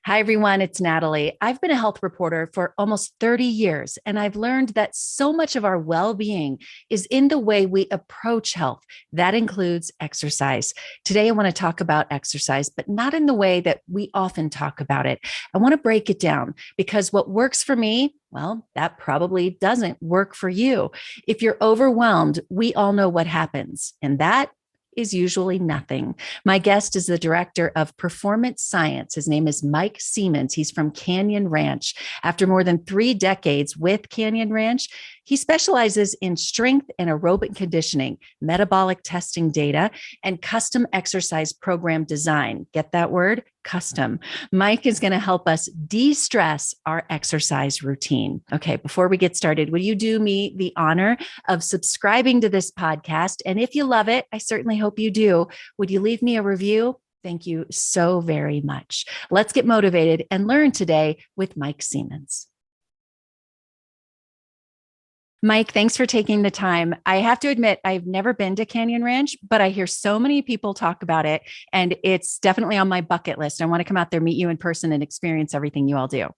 Hi, everyone. It's Natalie. I've been a health reporter for almost 30 years, and I've learned that so much of our well being is in the way we approach health. That includes exercise. Today, I want to talk about exercise, but not in the way that we often talk about it. I want to break it down because what works for me, well, that probably doesn't work for you. If you're overwhelmed, we all know what happens, and that is usually nothing. My guest is the director of performance science. His name is Mike Siemens. He's from Canyon Ranch. After more than 3 decades with Canyon Ranch, he specializes in strength and aerobic conditioning, metabolic testing data, and custom exercise program design. Get that word? Custom. Mike is going to help us de-stress our exercise routine. Okay, before we get started, will you do me the honor of subscribing to this podcast? And if you love it, I certainly hope you do. Would you leave me a review? Thank you so very much. Let's get motivated and learn today with Mike Siemens. Mike, thanks for taking the time. I have to admit, I've never been to Canyon Ranch, but I hear so many people talk about it, and it's definitely on my bucket list. I want to come out there, meet you in person, and experience everything you all do.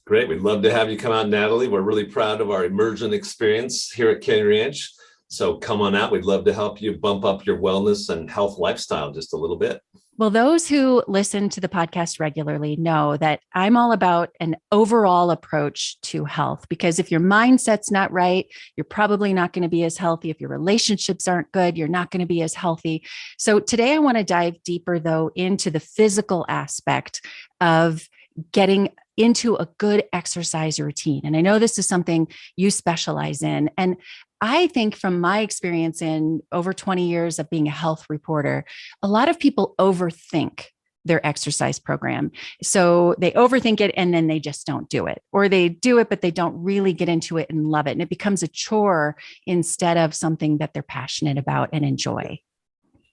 Great. We'd love to have you come out, Natalie. We're really proud of our immersion experience here at Canyon Ranch. So come on out. We'd love to help you bump up your wellness and health lifestyle just a little bit. Well, those who listen to the podcast regularly know that I'm all about an overall approach to health, because if your mindset's not right, you're probably not going to be as healthy. If your relationships aren't good, you're not going to be as healthy. So today I want to dive deeper, though, into the physical aspect of getting into a good exercise routine. And I know this is something you specialize in. And I think from my experience in over 20 years of being a health reporter, a lot of people overthink their exercise program. So they overthink it and then they just don't do it, or they do it, but they don't really get into it and love it. And it becomes a chore instead of something that they're passionate about and enjoy.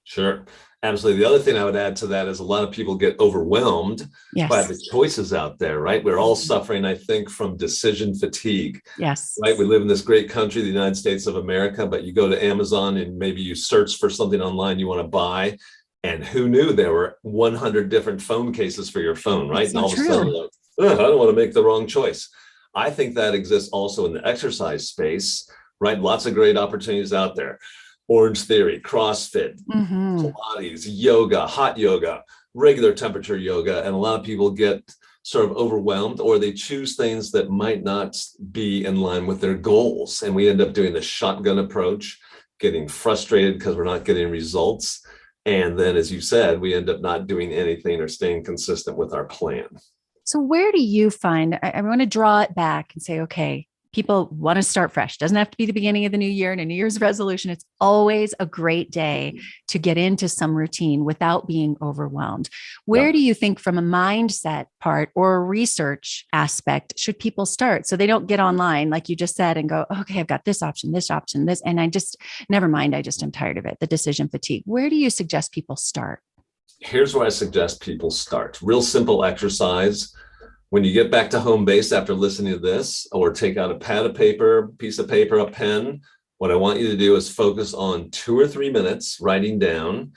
Sure. Absolutely. The other thing I would add to that is a lot of people get overwhelmed by the choices out there, right? We're all suffering, I think, from decision fatigue. Yes. Right. We live in this great country, the United States of America, but you go to Amazon and maybe you search for something online you want to buy. And who knew there were 100 different phone cases for your phone, right? So and all of a sudden, you're like, I don't want to make the wrong choice. I think that exists also in the exercise space, right? Lots of great opportunities out there. Orange Theory, CrossFit, Pilates, yoga, hot yoga, regular temperature yoga. And a lot of people get sort of overwhelmed, or they choose things that might not be in line with their goals. And we end up doing the shotgun approach, getting frustrated because we're not getting results. And then, as you said, we end up not doing anything or staying consistent with our plan. So where do you find, I want to draw it back and say, okay, people want to start fresh. Doesn't have to be the beginning of the new year and a New Year's resolution. It's always a great day to get into some routine without being overwhelmed. Where do you think, from a mindset part or a research aspect, should people start so they don't get online, like you just said, and go, okay, I've got this option, this, and I just, never mind, I'm tired of it, the decision fatigue. Where do you suggest people start? Here's where I suggest people start. Real simple exercise. When you get back to home base after listening to this, or take out a pad of paper, piece of paper, a pen, what I want you to do is focus on 2 or 3 minutes, writing down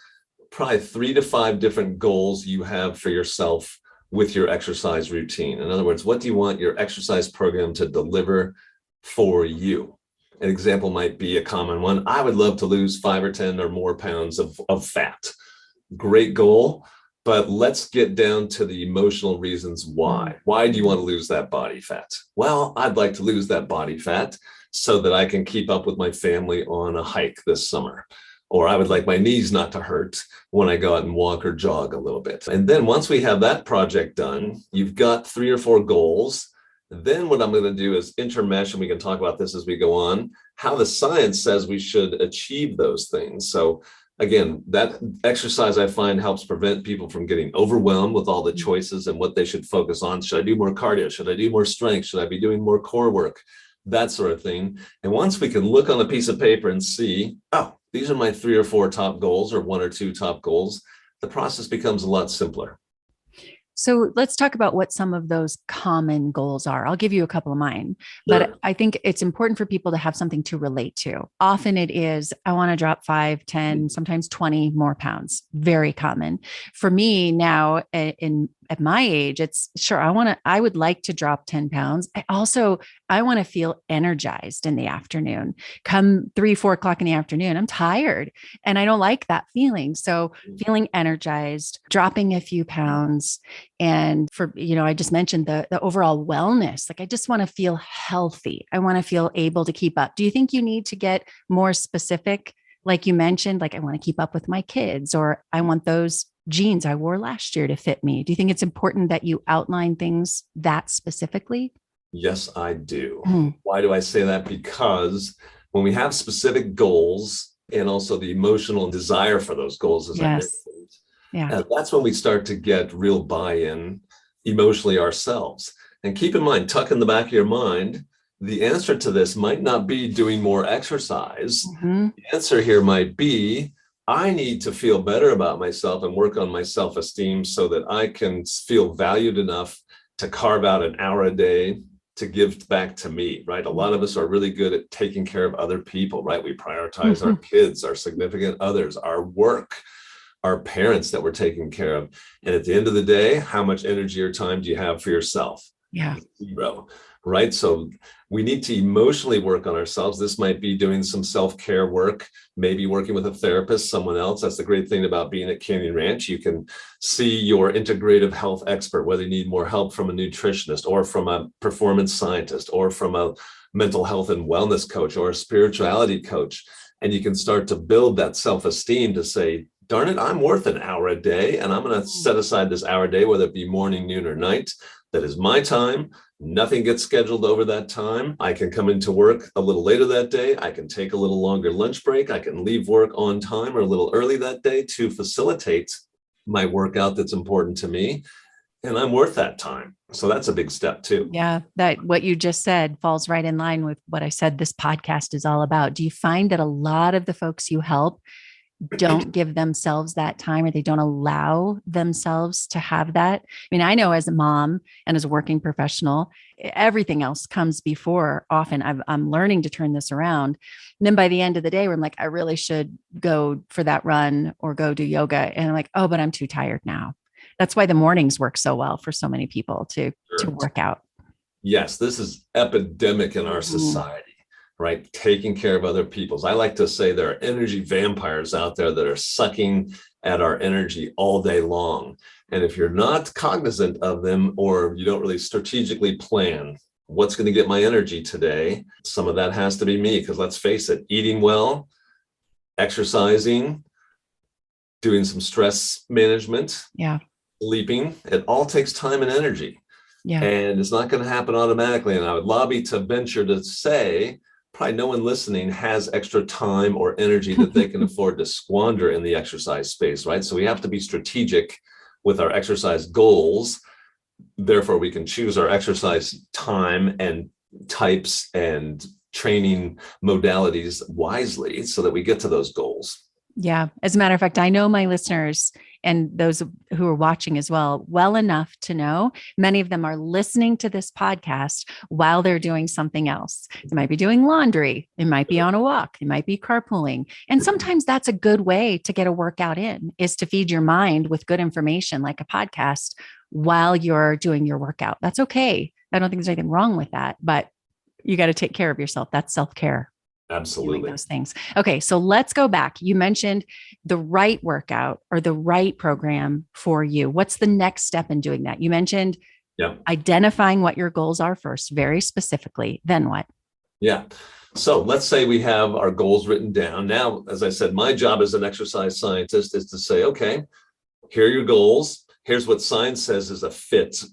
probably 3 to 5 different goals you have for yourself with your exercise routine. In other words, what do you want your exercise program to deliver for you? An example might be a common one. I would love to lose 5 or 10 or more pounds of fat. Great goal. But let's get down to the emotional reasons why. Why do you want to lose that body fat? Well, I'd like to lose that body fat so that I can keep up with my family on a hike this summer. Or I would like my knees not to hurt when I go out and walk or jog a little bit. And then once we have that project done, you've got 3 or 4 goals. Then what I'm going to do is intermesh, and we can talk about this as we go on, how the science says we should achieve those things. So again, that exercise I find helps prevent people from getting overwhelmed with all the choices and what they should focus on. Should I do more cardio? Should I do more strength? Should I be doing more core work? That sort of thing. And once we can look on a piece of paper and see, oh, these are my 3 or 4 top goals, or 1 or 2 top goals, the process becomes a lot simpler. So let's talk about what some of those common goals are. I'll give you a couple of mine, but Sure. I think it's important for people to have something to relate to. Often it is, I want to drop 5, 10, sometimes 20 more pounds. Very common. For me now at my age, it's sure I would like to drop 10 pounds. I want to feel energized in the afternoon. Come 3, 4 o'clock in the afternoon, I'm tired and I don't like that feeling. So feeling energized, dropping a few pounds. And for, I just mentioned the overall wellness. Like I just want to feel healthy. I want to feel able to keep up. Do you think you need to get more specific? Like you mentioned, like I want to keep up with my kids, or I want those jeans I wore last year to fit me. Do you think it's important that you outline things that specifically? Yes, I do. Mm, Why do I say that? Because when we have specific goals and also the emotional desire for those goals, as I yes. mentioned, Yeah. that's when we start to get real buy-in emotionally ourselves. And keep in mind, tuck in the back of your mind, the answer to this might not be doing more exercise. Mhm. The answer here might be, I need to feel better about myself and work on my self-esteem so that I can feel valued enough to carve out an hour a day to give back to me, right? A lot of us are really good at taking care of other people, right? We prioritize our Mhm. kids, our significant others, our work, our parents that we're taking care of. And at the end of the day, how much energy or time do you have for yourself? Yeah. Zero, right? So we need to emotionally work on ourselves. This might be doing some self-care work, maybe working with a therapist, someone else. That's the great thing about being at Canyon Ranch. You can see your integrative health expert, whether you need more help from a nutritionist or from a performance scientist or from a mental health and wellness coach or a spirituality coach. And you can start to build that self-esteem to say, darn it, I'm worth an hour a day, and I'm going to set aside this hour a day, whether it be morning, noon, or night. That is my time. Nothing gets scheduled over that time. I can come into work a little later that day. I can take a little longer lunch break. I can leave work on time or a little early that day to facilitate my workout that's important to me. And I'm worth that time. So that's a big step too. Yeah, that what you just said falls right in line with what I said this podcast is all about. Do you find that a lot of the folks you help don't give themselves that time, or they don't allow themselves to have that? I mean, I know as a mom and as a working professional, everything else comes before. Often I'm learning to turn this around. And then by the end of the day, where I'm like, I really should go for that run or go do yoga. And I'm like, oh, but I'm too tired now. That's why the mornings work so well for so many people to Sure. work out. Yes, this is epidemic in our Mm, society, right? Taking care of other people's. I like to say there are energy vampires out there that are sucking at our energy all day long. And if you're not cognizant of them, or you don't really strategically plan what's going to get my energy today, some of that has to be me, because let's face it, eating well, exercising, doing some stress management, yeah. sleeping, it all takes time and energy. Yeah. And it's not going to happen automatically. And I would lobby to venture to say, probably no one listening has extra time or energy that they can afford to squander in the exercise space, right? So we have to be strategic with our exercise goals. Therefore, we can choose our exercise time and types and training modalities wisely so that we get to those goals. Yeah. As a matter of fact, I know my listeners and those who are watching as well enough to know many of them are listening to this podcast while they're doing something else. They might be doing laundry. It might be on a walk. It might be carpooling. And sometimes that's a good way to get a workout in, is to feed your mind with good information like a podcast while you're doing your workout. That's okay. I don't think there's anything wrong with that, but you got to take care of yourself. That's self-care, doing Absolutely. those things. Okay, so let's go back. You mentioned the right workout or the right program for you. What's the next step in doing that? You mentioned Yeah. identifying what your goals are first, very specifically. Then what? Yeah. So let's say we have our goals written down. Now, as I said, my job as an exercise scientist is to say, okay, here are your goals. Here's what science says is a fit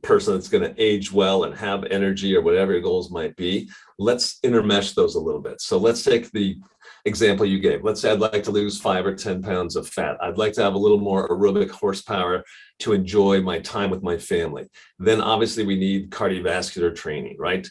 person that's going to age well and have energy or whatever your goals might be. Let's intermesh those a little bit. So let's take the example you gave. Let's say I'd like to lose 5 or 10 pounds of fat. I'd like to have a little more aerobic horsepower to enjoy my time with my family. Then obviously we need cardiovascular training, right?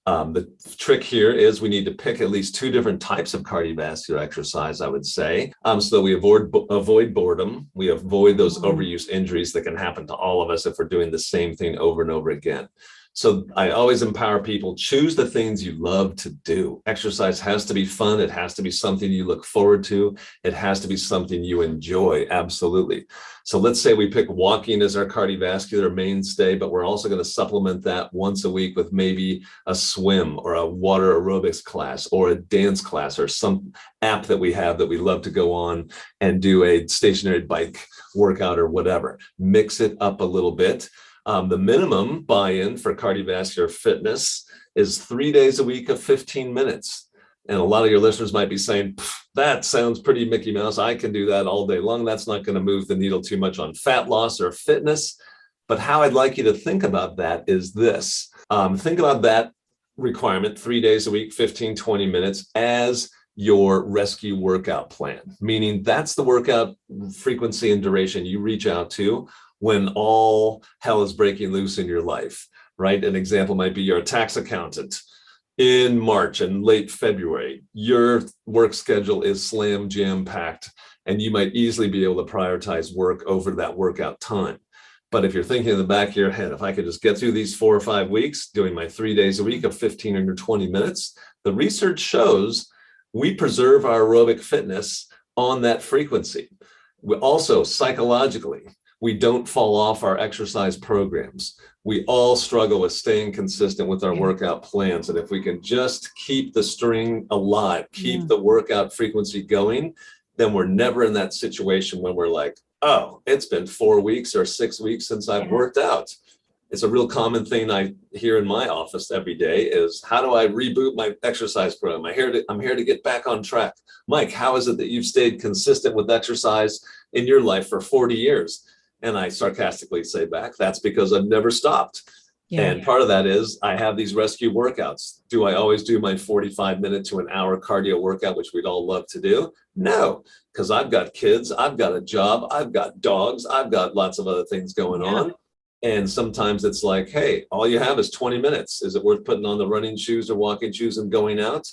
The trick here is we need to pick at least 2 different types of cardiovascular exercise, I would say, so that we avoid boredom. We avoid those overuse injuries that can happen to all of us if we're doing the same thing over and over again. So I always empower people, choose the things you love to do. Exercise has to be fun. It has to be something you look forward to. It has to be something you enjoy. Absolutely. So let's say we pick walking as our cardiovascular mainstay, but we're also going to supplement that once a week with maybe a swim or a water aerobics class or a dance class or some app that we have that we love to go on and do a stationary bike workout or whatever. Mix it up a little bit. The minimum buy-in for cardiovascular fitness is 3 days a week of 15 minutes. And a lot of your listeners might be saying, that sounds pretty Mickey Mouse. I can do that all day long. That's not going to move the needle too much on fat loss or fitness. But how I'd like you to think about that is this. Think about that requirement, 3 days a week, 15, 20 minutes as your rescue workout plan, meaning that's the workout frequency and duration you reach out to when all hell is breaking loose in your life, right? An example might be you're a tax accountant in March and late February. Your work schedule is slam jam packed, and you might easily be able to prioritize work over that workout time. But if you're thinking in the back of your head, if I could just get through these 4 or 5 weeks, doing my 3 days a week of 15 or 20 minutes, the research shows we preserve our aerobic fitness on that frequency. We also, psychologically, we don't fall off our exercise programs. We all struggle with staying consistent with our workout plans. And if we can just keep the string alive, keep the workout frequency going, then we're never in that situation when we're like, oh, it's been 4 weeks or 6 weeks since I've worked out. It's a real common thing I hear in my office every day is, how do I reboot my exercise program? I'm here to get back on track. Mike, how is it that you've stayed consistent with exercise in your life for 40 years? And I sarcastically say back, that's because I've never stopped. And part of that is I have these rescue workouts. Do I always do my 45-minute to an hour cardio workout, which we'd all love to do? No, because I've got kids, I've got a job, I've got dogs, I've got lots of other things going on. And sometimes it's like, hey, all you have is 20 minutes. Is it worth putting on the running shoes or walking shoes and going out?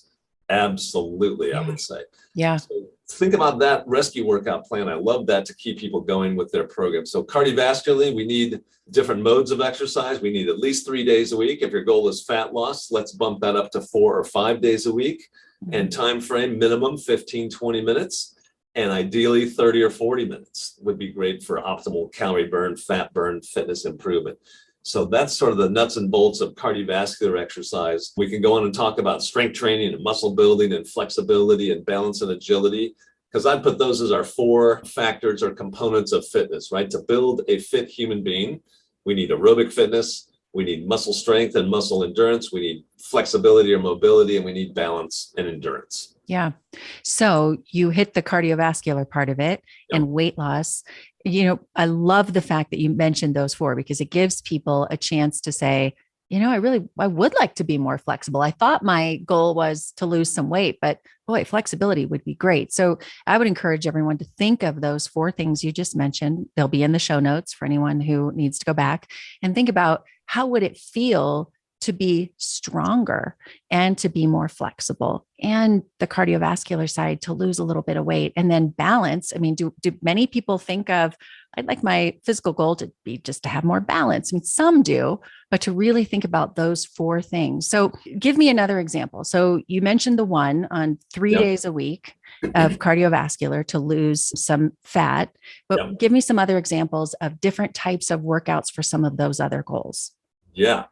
Absolutely, I would say. Yeah. So think about that rescue workout plan. I love that to keep people going with their program. So cardiovascularly, we need different modes of exercise. We need at least 3 days a week. If your goal is fat loss, let's bump that up to 4 or 5 days a week. And time frame minimum 15, 20 minutes. And ideally 30 or 40 minutes would be great for optimal calorie burn, fat burn, fitness improvement. So that's sort of the nuts and bolts of cardiovascular exercise. We can go on and talk about strength training and muscle building and flexibility and balance and agility, because I'd put those as our 4 factors or components of fitness, right? To build a fit human being, we need aerobic fitness, we need muscle strength and muscle endurance, we need flexibility or mobility, and we need balance and endurance. Yeah. So you hit the cardiovascular part of it and weight loss. I love the fact that you mentioned those 4, because it gives people a chance to say, I would like to be more flexible. I thought my goal was to lose some weight, but boy, flexibility would be great. So I would encourage everyone to think of those 4 things you just mentioned. They'll be in the show notes for anyone who needs to go back and think about, how would it feel to be stronger and to be more flexible, and the cardiovascular side to lose a little bit of weight, and then balance. I mean, do many people think of, I'd like my physical goal to be just to have more balance? I mean, some do, but to really think about those 4 things. So give me another example. So you mentioned the one on 3 days a week of cardiovascular to lose some fat, but give me some other examples of different types of workouts for some of those other goals. Yeah.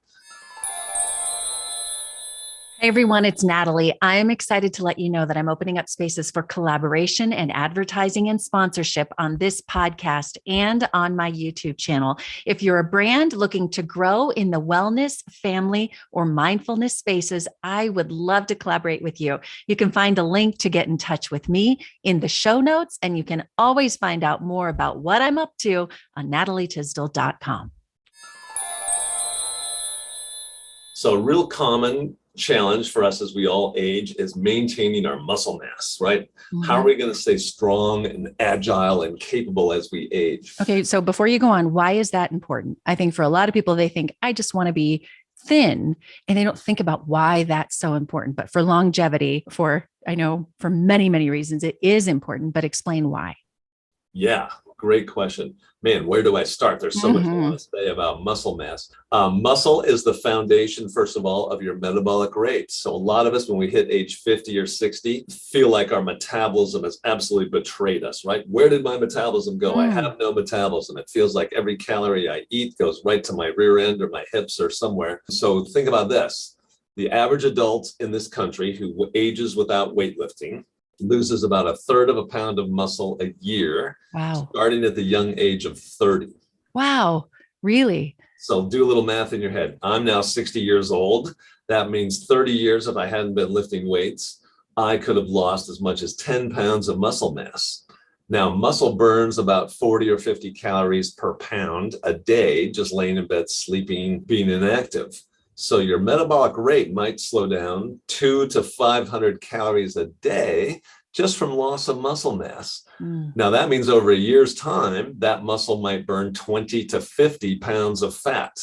Hey everyone, it's Natalie. I am excited to let you know that I'm opening up spaces for collaboration and advertising and sponsorship on this podcast and on my YouTube channel. If you're a brand looking to grow in the wellness, family, or mindfulness spaces, I would love to collaborate with you. You can find a link to get in touch with me in the show notes, and you can always find out more about what I'm up to on natalietysdal.com. So a real common challenge for us as we all age is maintaining our muscle mass, right? How are we going to stay strong and agile and capable as we age? Okay. So before you go on, why is that important? I think for a lot of people, they think, I just want to be thin and they don't think about why that's so important. But for longevity, I know for many, many reasons, it is important, but explain why. Yeah, great question. Man, where do I start? There's so much I Mm-hmm. want to say about muscle mass. Muscle is the foundation, first of all, of your metabolic rate. So a lot of us, when we hit age 50 or 60, feel like our metabolism has absolutely betrayed us, right? Where did my metabolism go? I Mm. have no metabolism. It feels like every calorie I eat goes right to my rear end or my hips or somewhere. So think about this. The average adult in this country who ages without weightlifting loses about a third of a pound of muscle a year, Wow. starting at the young age of 30. Wow. Really? So do a little math in your head. I'm now 60 years old. That means 30 years if I hadn't been lifting weights, I could have lost as much as 10 pounds of muscle mass. Now, muscle burns about 40 or 50 calories per pound a day, just laying in bed, sleeping, being inactive. So your metabolic rate might slow down 200 to 500 calories a day just from loss of muscle mass. Mm. Now, that means over a year's time, that muscle might burn 20 to 50 pounds of fat.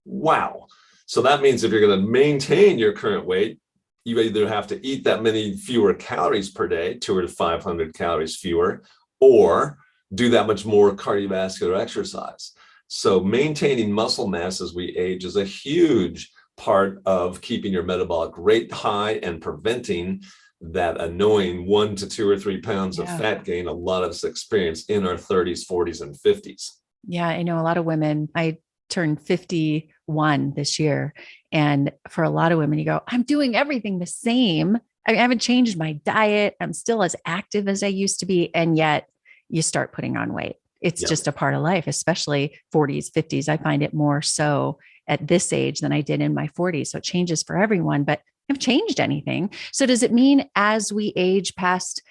Wow. So that means if you're going to maintain your current weight, you either have to eat that many fewer calories per day, 200 to 500 calories fewer, or do that much more cardiovascular exercise. So maintaining muscle mass as we age is a huge part of keeping your metabolic rate high and preventing that annoying 1 to 2 or 3 pounds of fat gain a lot of us experience in our 30s, 40s, and 50s. Yeah, I know a lot of women. I turned 51 this year. And for a lot of women, you go, I'm doing everything the same. I haven't changed my diet. I'm still as active as I used to be. And yet you start putting on weight. It's just a part of life, especially 40s, 50s. I find it more so at this age than I did in my 40s. So it changes for everyone, but I haven't changed anything. So does it mean as we age past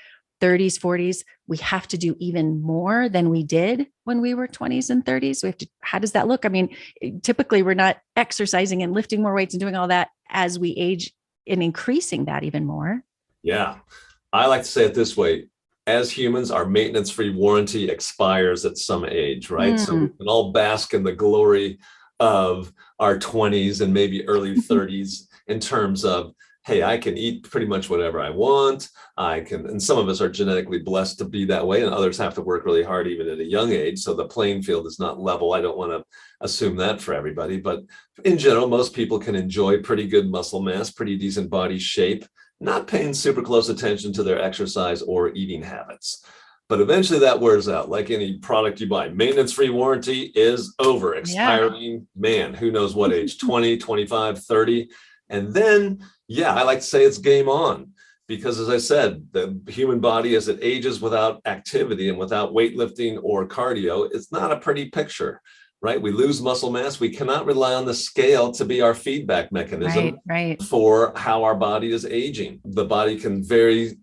30s, 40s, we have to do even more than we did when we were 20s and 30s? We have to, how does that look? I mean, typically we're not exercising and lifting more weights and doing all that as we age and increasing that even more. Yeah. I like to say it this way. As humans, our maintenance-free warranty expires at some age, right? So we can all bask in the glory of our 20s and maybe early 30s in terms of, hey, I can eat pretty much whatever I want. I can, and some of us are genetically blessed to be that way, and others have to work really hard even at a young age. So the playing field is not level. I don't want to assume that for everybody, but in general, most people can enjoy pretty good muscle mass, pretty decent body shape, not paying super close attention to their exercise or eating habits. But eventually that wears out. Like any product you buy, maintenance-free warranty is over, expiring, man, who knows what age, 20, 25, 30. And then, yeah, I like to say it's game on, because as I said, the human body as it ages without activity and without weightlifting or cardio, it's not a pretty picture, right? We lose muscle mass. We cannot rely on the scale to be our feedback mechanism for how our body is aging. The body can very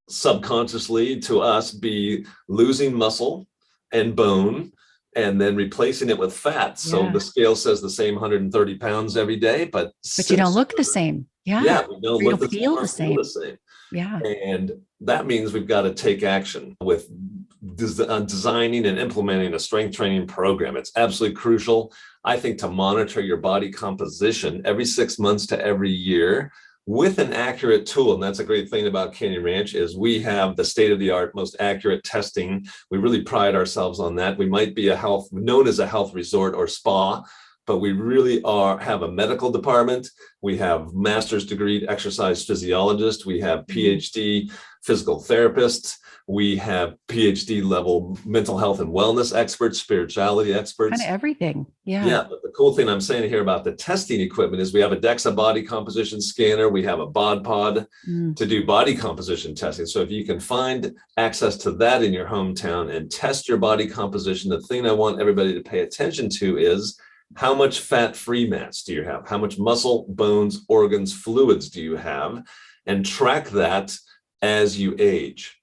subconsciously to us be losing muscle and bone and then replacing it with fat. So the scale says the same 130 pounds every day, but you don't look the same. Yeah, we don't look the feel same, the same. Yeah. And that means we've got to take action with designing and implementing a strength training program. It's absolutely crucial, I think, to monitor your body composition every 6 months to every year with an accurate tool. And that's a great thing about Canyon Ranch is we have the state-of-the-art, most accurate testing. We really pride ourselves on that. We might be known as a health resort or spa, but we really have a medical department. We have master's degree exercise physiologists. We have PhD physical therapists. We have PhD level mental health and wellness experts, spirituality experts. Kind of everything. Yeah. Yeah. But the cool thing I'm saying here about the testing equipment is we have a DEXA body composition scanner. We have a bod pod to do body composition testing. So if you can find access to that in your hometown and test your body composition, the thing I want everybody to pay attention to is how much fat-free mass do you have? How much muscle, bones, organs, fluids do you have? And track that as you age.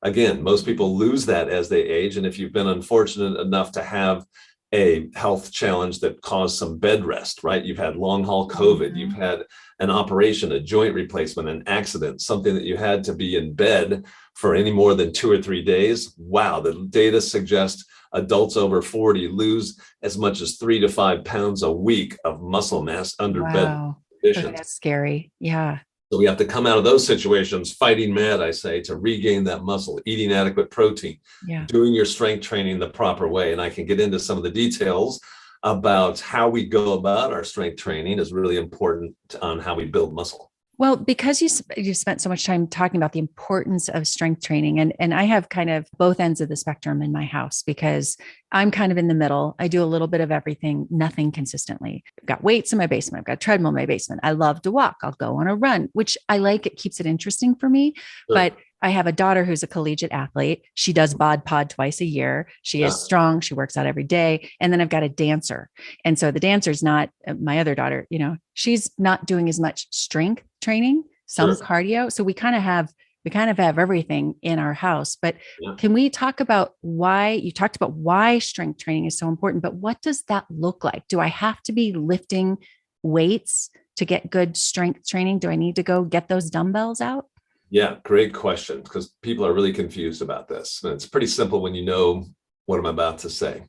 Again, most people lose that as they age. And if you've been unfortunate enough to have a health challenge that caused some bed rest, right? You've had long haul COVID, you've had an operation, a joint replacement, an accident, something that you had to be in bed for any more than 2 or 3 days. Wow, the data suggests adults over 40 lose as much as 3 to 5 pounds a week of muscle mass under bed Wow. conditions. That's scary. Yeah. So we have to come out of those situations fighting mad, I say, to regain that muscle, eating adequate protein, Yeah. doing your strength training the proper way. And I can get into some of the details about how we go about our strength training is really important on how we build muscle. Well, because you spent so much time talking about the importance of strength training, and I have kind of both ends of the spectrum in my house because I'm kind of in the middle. I do a little bit of everything, nothing consistently. I've got weights in my basement. I've got a treadmill in my basement. I love to walk. I'll go on a run, which I like. It keeps it interesting for me. Sure. But I have a daughter who's a collegiate athlete. She does bod pod twice a year. She is strong. She works out every day. And then I've got a dancer. And so the dancer's not my other daughter, she's not doing as much strength training, some cardio. So we kind of have everything in our house. But can we talk about why you talked about why strength training is so important, but what does that look like? Do I have to be lifting weights to get good strength training? Do I need to go get those dumbbells out? Yeah, great question, because people are really confused about this. And it's pretty simple when you know what I'm about to say.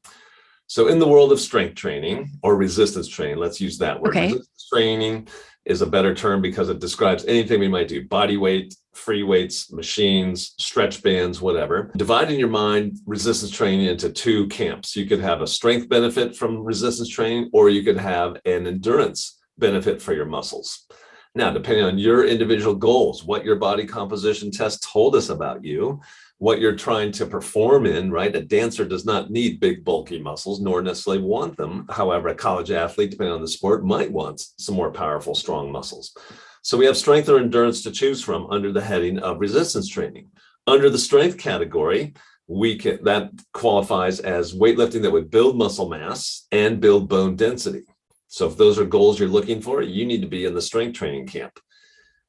So in the world of strength training or resistance training, let's use that word. Okay. Resistance training is a better term because it describes anything we might do: body weight, free weights, machines, stretch bands, whatever. Dividing your mind, resistance training, into two camps. You could have a strength benefit from resistance training, or you could have an endurance benefit for your muscles. Now, depending on your individual goals, what your body composition test told us about you, what you're trying to perform in, right? A dancer does not need big, bulky muscles, nor necessarily want them. However, a college athlete, depending on the sport, might want some more powerful, strong muscles. So we have strength or endurance to choose from under the heading of resistance training. Under the strength category, that qualifies as weightlifting that would build muscle mass and build bone density. So if those are goals you're looking for, you need to be in the strength training camp.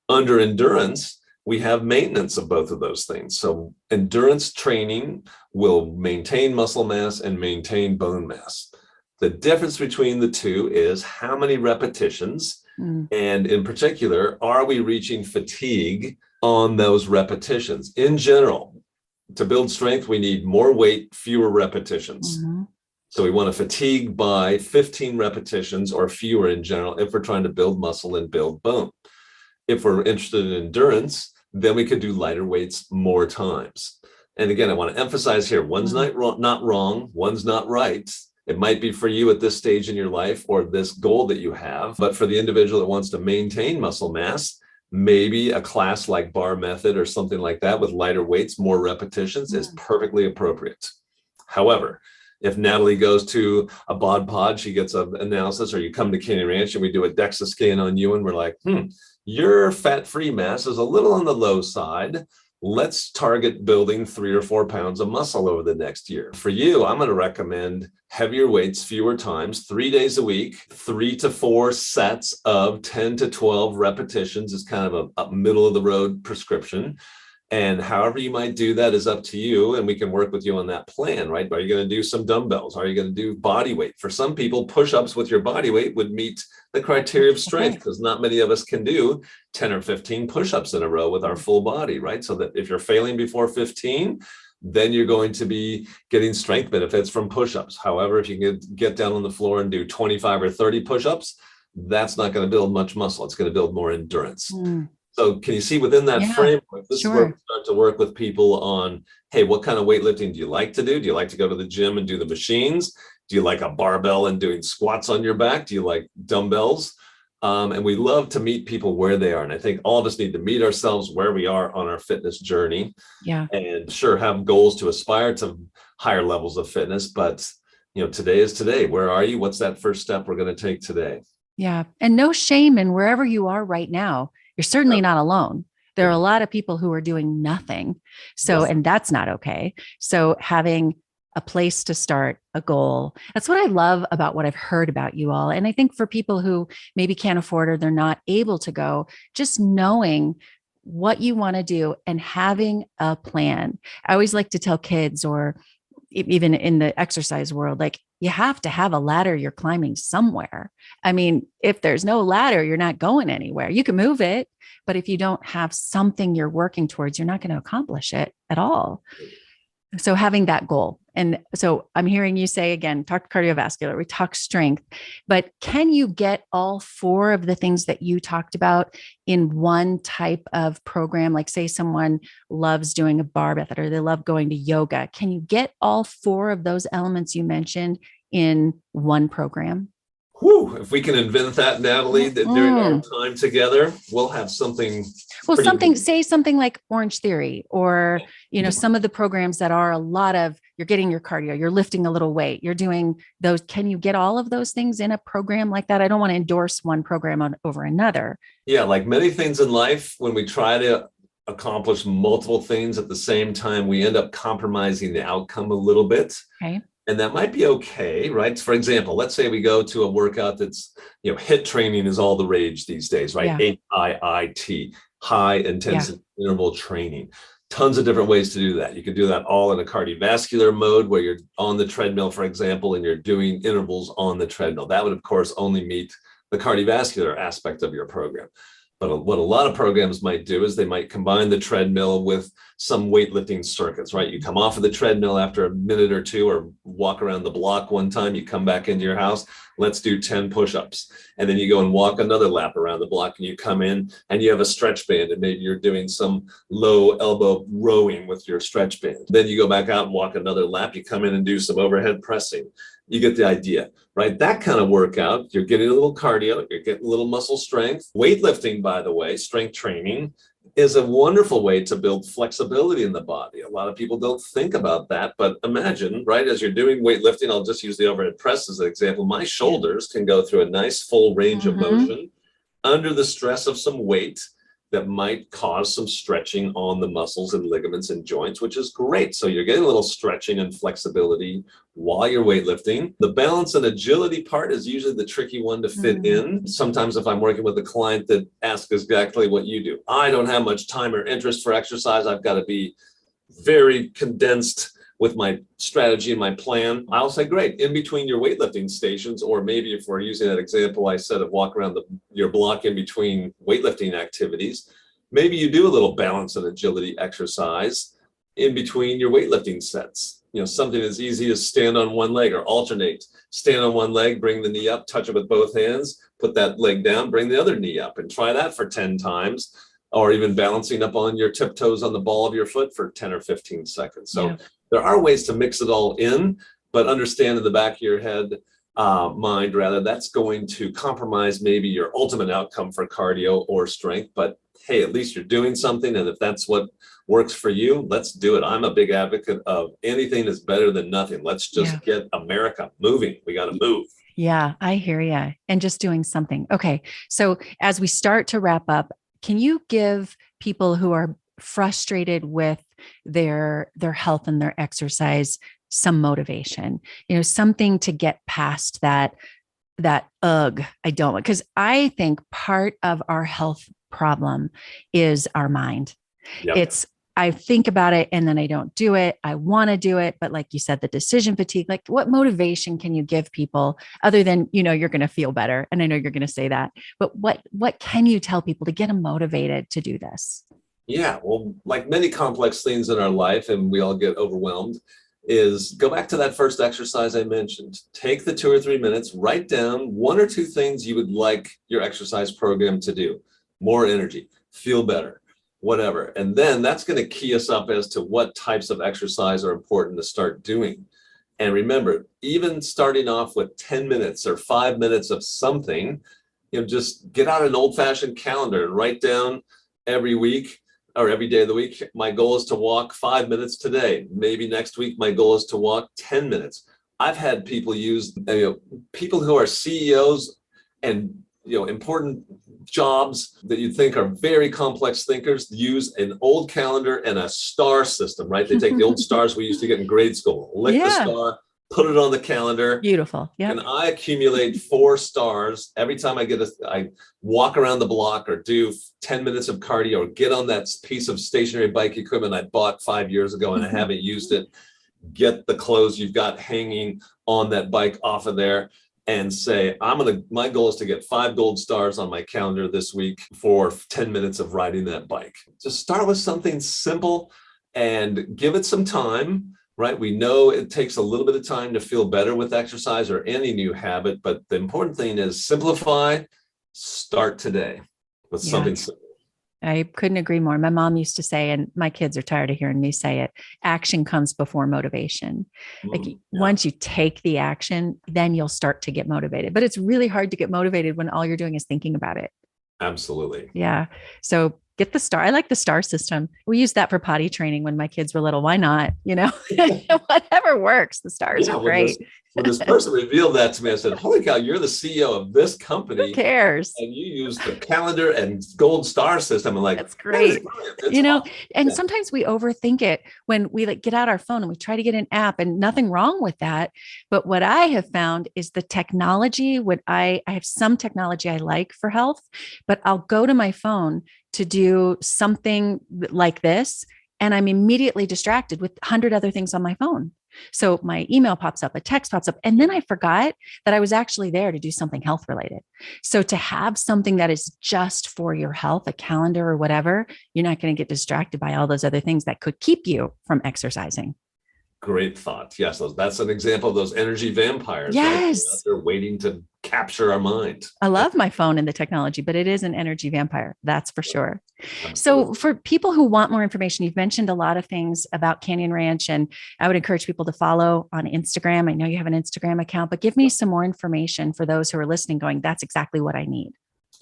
Under endurance, we have maintenance of both of those things. So endurance training will maintain muscle mass and maintain bone mass. The difference between the two is how many repetitions, and in particular, are we reaching fatigue on those repetitions? In general, to build strength, we need more weight, fewer repetitions. So we want to fatigue by 15 repetitions or fewer in general if we're trying to build muscle and build bone. If we're interested in endurance, then we could do lighter weights more times. And again, I want to emphasize here, one's not wrong, one's not right. It might be for you at this stage in your life or this goal that you have, but for the individual that wants to maintain muscle mass, maybe a class like bar method or something like that with lighter weights, more repetitions is perfectly appropriate. However, if Natalie goes to a bod pod, she gets an analysis, or you come to Canyon Ranch and we do a DEXA scan on you and we're like, your fat-free mass is a little on the low side. Let's target building 3 or 4 pounds of muscle over the next year. For you, I'm going to recommend heavier weights, fewer times, 3 days a week, 3 to 4 sets of 10 to 12 repetitions is kind of a middle of the road prescription. And however you might do that is up to you, and we can work with you on that plan, right? Are you going to do some dumbbells? Are you going to do body weight? For some people, push-ups with your body weight would meet the criteria of strength, because not many of us can do 10 or 15 push-ups in a row with our full body, right? So that if you're failing before 15, then you're going to be getting strength benefits from push-ups. However, if you can get down on the floor and do 25 or 30 push-ups, that's not going to build much muscle. It's going to build more endurance. So can you see within that framework, this is where we start to work with people on, hey, what kind of weightlifting do you like to do? Do you like to go to the gym and do the machines? Do you like a barbell and doing squats on your back? Do you like dumbbells? And we love to meet people where they are. And I think all of us need to meet ourselves where we are on our fitness journey. And sure, have goals to aspire to higher levels of fitness. But, today is today. Where are you? What's that first step we're going to take today? Yeah. And no shame in wherever you are right now. You're certainly not alone. There are a lot of people who are doing nothing. So, and that's not okay. So having a place to start, a goal, that's what I love about what I've heard about you all. And I think for people who maybe can't afford or they're not able to go, just knowing what you want to do and having a plan. I always like to tell kids, or even in the exercise world, like, you have to have a ladder you're climbing somewhere. I mean, if there's no ladder, you're not going anywhere. You can move it, but if you don't have something you're working towards, you're not going to accomplish it at all. So having that goal. And so I'm hearing you say again, talk cardiovascular, we talk strength, but can you get all four of the things that you talked about in one type of program? Like say someone loves doing a bar method or they love going to yoga. Can you get all four of those elements you mentioned in one program? Whew, if we can invent that, Natalie, that during our Mm. time together, we'll have something Well, pretty something, neat. say something like Orange Theory, or, some of the programs that are a lot of, you're getting your cardio, you're lifting a little weight, you're doing those. Can you get all of those things in a program like that? I don't want to endorse one program over another. Yeah, like many things in life, when we try to accomplish multiple things at the same time, we end up compromising the outcome a little bit. Okay. And that might be okay, right? For example, let's say we go to a workout that's, HIIT training is all the rage these days, right? Yeah. HIIT, high Yeah. intensity interval training. Tons of different ways to do that. You can do that all in a cardiovascular mode where you're on the treadmill, for example, and you're doing intervals on the treadmill. That would, of course, only meet the cardiovascular aspect of your program. But what a lot of programs might do is they might combine the treadmill with some weightlifting circuits, right? You come off of the treadmill after a minute or two, or walk around the block one time, you come back into your house, let's do 10 push-ups. And then you go and walk another lap around the block, and you come in and you have a stretch band, and maybe you're doing some low elbow rowing with your stretch band. Then you go back out and walk another lap, you come in and do some overhead pressing. You get the idea, right? That kind of workout, you're getting a little cardio, you're getting a little muscle strength. Weightlifting, by the way, strength training, is a wonderful way to build flexibility in the body. A lot of people don't think about that, but imagine, right, as you're doing weightlifting, I'll just use the overhead press as an example. My shoulders can go through a nice full range of Mm-hmm. motion under the stress of some weight that might cause some stretching on the muscles and ligaments and joints, which is great. So you're getting a little stretching and flexibility while you're weightlifting. The balance and agility part is usually the tricky one to fit in. Sometimes if I'm working with a client that asks exactly what you do, I don't have much time or interest for exercise, I've got to be very condensed with my strategy and my plan, I'll say, great, in between your weightlifting stations, or maybe if we're using that example I said of walk around your block in between weightlifting activities, maybe you do a little balance and agility exercise in between your weightlifting sets. Something as easy as stand on one leg, or alternate. Stand on one leg, bring the knee up, touch it with both hands, put that leg down, bring the other knee up, and try that for 10 times. Or even balancing up on your tiptoes on the ball of your foot for 10 or 15 seconds. So there are ways to mix it all in, but understand in the back of your head, mind rather, that's going to compromise maybe your ultimate outcome for cardio or strength. But hey, at least you're doing something. And if that's what works for you, let's do it. I'm a big advocate of anything is better than nothing. Let's just get America moving. We got to move. Yeah, I hear you. And just doing something. Okay. So as we start to wrap up, can you give people who are frustrated with their health and their exercise some motivation, something to get past that I don't want, because I think part of our health problem is our mind. It's I think about it and then I don't do it. I want to do it, but like you said, the decision fatigue, like what motivation can you give people other than, you're going to feel better? And I know you're going to say that, but what can you tell people to get them motivated to do this? Yeah, well, like many complex things in our life, and we all get overwhelmed, is go back to that first exercise I mentioned. Take the 2 or 3 minutes, write down 1 or 2 things you would like your exercise program to do. More energy, feel better, whatever. And then that's going to key us up as to what types of exercise are important to start doing. And remember, even starting off with 10 minutes or 5 minutes of something, just get out an old-fashioned calendar and write down every week or every day of the week, my goal is to walk 5 minutes today. Maybe next week, my goal is to walk 10 minutes. I've had people use, people who are CEOs and, important jobs that you think are very complex thinkers, use an old calendar and a star system, right? They take the old stars we used to get in grade school, lick the star, put it on the calendar. Beautiful. Yeah. And I accumulate 4 stars every time I walk around the block or do 10 minutes of cardio or get on that piece of stationary bike equipment I bought 5 years ago and I haven't used it. Get the clothes you've got hanging on that bike off of there and say, my goal is to get 5 gold stars on my calendar this week for 10 minutes of riding that bike. Just start with something simple and give it some time. right? We know it takes a little bit of time to feel better with exercise or any new habit, but the important thing is simplify, start today with Yeah. something simple. I couldn't agree more. My mom used to say, and my kids are tired of hearing me say it, action comes before motivation. Like Yeah, once you take the action, then you'll start to get motivated. But it's really hard to get motivated when all you're doing is thinking about it. absolutely. Yeah. So get the star. I like the star system. We used that for potty training when my kids were little. Why not? Whatever works. The stars Yeah, are great. when this person revealed that to me, I said, "Holy cow, you're the CEO of this Who company, cares? and you use the calendar and gold star system." I'm like, That's that is great. brilliant. It's awesome. And Yeah, sometimes we overthink it when we like get out our phone and we try to get an app, and nothing wrong with that. But what I have found is the technology, when I have some technology I like for health, but I'll go to my phone to do something like this, and I'm immediately distracted with 100 other things on my phone. So my email pops up, a text pops up, and then I forgot that I was actually there to do something health related. So to have something that is just for your health, a calendar or whatever, you're not going to get distracted by all those other things that could keep you from exercising. great thought. Yes, that's an example of those energy vampires, right? They're out Yes. there waiting to capture our mind. I love my phone and the technology, but it is an energy vampire. That's for sure. So, Absolutely. for people who want more information, you've mentioned a lot of things about Canyon Ranch, and I would encourage people to follow on Instagram. I know you have an Instagram account, but give me some more information for those who are listening, going, that's exactly what I need.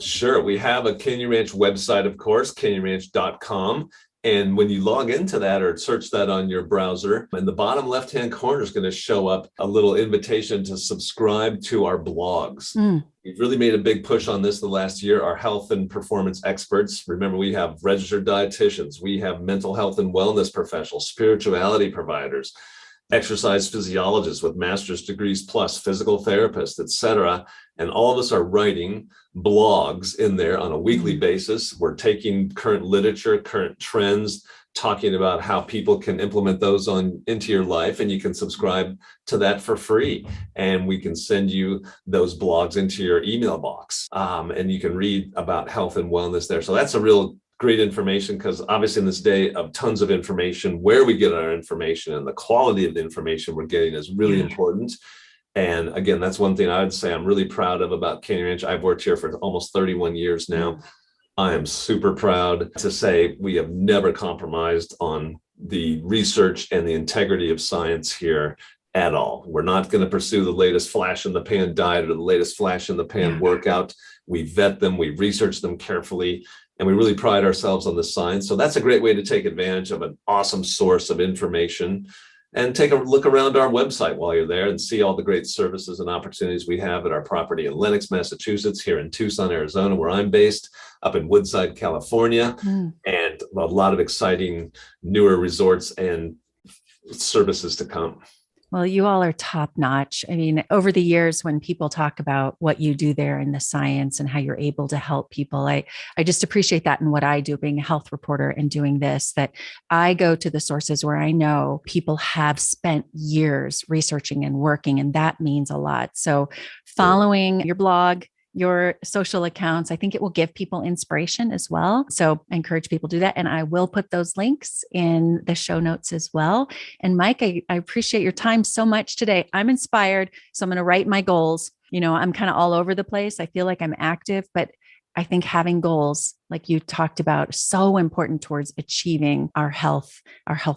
Sure. We have a Canyon Ranch website, of course, canyonranch.com. And when you log into that or search that on your browser, in the bottom left-hand corner is going to show up a little invitation to subscribe to our blogs. Mm, We've really made a big push on this the last year. Our health and performance experts. Remember, we have registered dietitians, we have mental health and wellness professionals, spirituality providers, exercise physiologists with master's degrees plus, physical therapists, et cetera. And all of us are writing blogs in there on a weekly basis. We're taking current literature, current trends, talking about how people can implement those into your life, and you can subscribe to that for free. And we can send you those blogs into your email box, and you can read about health and wellness there. So that's a real great information, because obviously in this day of tons of information, where we get our information and the quality of the information we're getting is really important. And again, that's one thing I would say I'm really proud of about Canyon Ranch. I've worked here for almost 31 years now. I am super proud to say we have never compromised on the research and the integrity of science here at all. We're not going to pursue the latest flash in the pan diet or the latest flash in the pan workout. We vet them, we research them carefully, and we really pride ourselves on the science. So that's a great way to take advantage of an awesome source of information. And take a look around our website while you're there and see all the great services and opportunities we have at our property in Lenox, Massachusetts, here in Tucson, Arizona, where I'm based, up in Woodside, California, and a lot of exciting newer resorts and services to come. Well, you all are top notch. I mean, over the years, when people talk about what you do there in the science and how you're able to help people, I just appreciate that in what I do, being a health reporter and doing this, that I go to the sources where I know people have spent years researching and working, and that means a lot. So following your blog, your social accounts, I think it will give people inspiration as well. So I encourage people to do that. And I will put those links in the show notes as well. And Mike, I appreciate your time so much today. I'm inspired. So I'm going to write my goals. I'm kind of all over the place. I feel like I'm active, but I think having goals, like you talked about, is so important towards achieving our health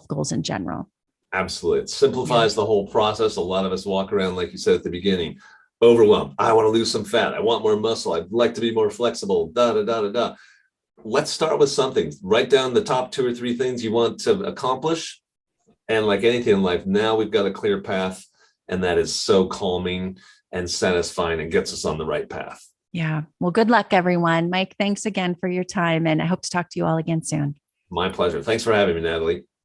goals in general. Absolutely. It simplifies the whole process. A lot of us walk around, like you said at the beginning, overwhelmed. I want to lose some fat. I want more muscle. I'd like to be more flexible. Da, da, da, da, da. Let's start with something. Write down the top 2 or 3 things you want to accomplish. And like anything in life, now we've got a clear path. And that is so calming and satisfying and gets us on the right path. Yeah. Well, good luck, everyone. Mike, thanks again for your time. And I hope to talk to you all again soon. My pleasure. Thanks for having me, Natalie.